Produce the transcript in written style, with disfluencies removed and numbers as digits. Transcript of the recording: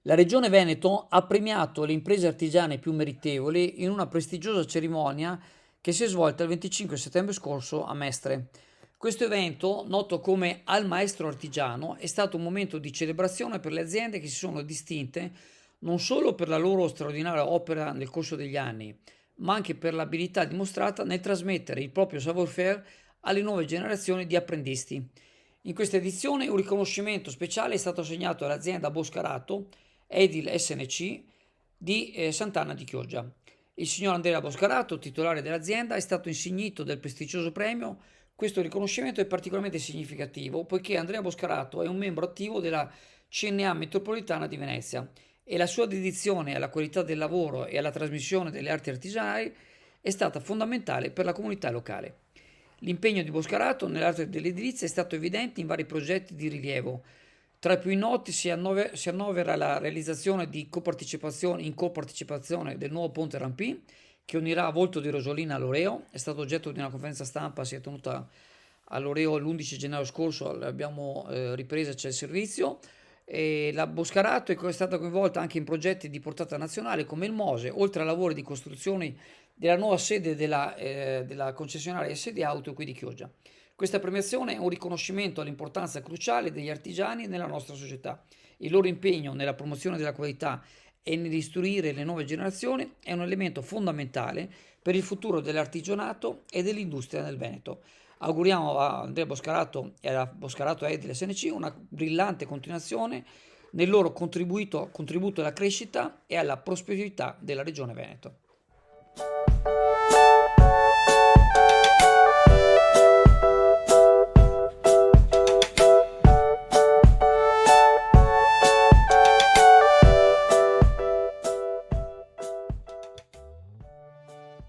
La Regione Veneto ha premiato le imprese artigiane più meritevoli in una prestigiosa cerimonia che si è svolta il 25 settembre scorso a Mestre. Questo evento, noto come Al Maestro Artigiano, è stato un momento di celebrazione per le aziende che si sono distinte non solo per la loro straordinaria opera nel corso degli anni, ma anche per l'abilità dimostrata nel trasmettere il proprio savoir-faire alle nuove generazioni di apprendisti. In questa edizione un riconoscimento speciale è stato assegnato all'azienda Boscarato Edil SNC di Sant'Anna di Chioggia. Il signor Andrea Boscarato, titolare dell'azienda, è stato insignito del prestigioso premio. Questo riconoscimento è particolarmente significativo poiché Andrea Boscarato è un membro attivo della CNA Metropolitana di Venezia e la sua dedizione alla qualità del lavoro e alla trasmissione delle arti artigianali è stata fondamentale per la comunità locale. L'impegno di Boscarato nell'arte dell'edilizia è stato evidente in vari progetti di rilievo. Tra i più noti si annovera la realizzazione in copartecipazione del nuovo ponte Rampì, che unirà Volto di Rosolina a Loreo. È stato oggetto di una conferenza stampa, si è tenuta a Loreo l'11 gennaio scorso, l'abbiamo ripresa, c'è il servizio. E la Boscarato è stata coinvolta anche in progetti di portata nazionale come il Mose, oltre a lavori di costruzione della nuova sede della concessionaria SD Auto qui di Chioggia. Questa premiazione è un riconoscimento all'importanza cruciale degli artigiani nella nostra società. Il loro impegno nella promozione della qualità e nell'istruire le nuove generazioni è un elemento fondamentale per il futuro dell'artigianato e dell'industria nel Veneto. Auguriamo a Andrea Boscarato e alla Boscarato Edile SNC una brillante continuazione nel loro contributo alla crescita e alla prosperità della regione Veneto.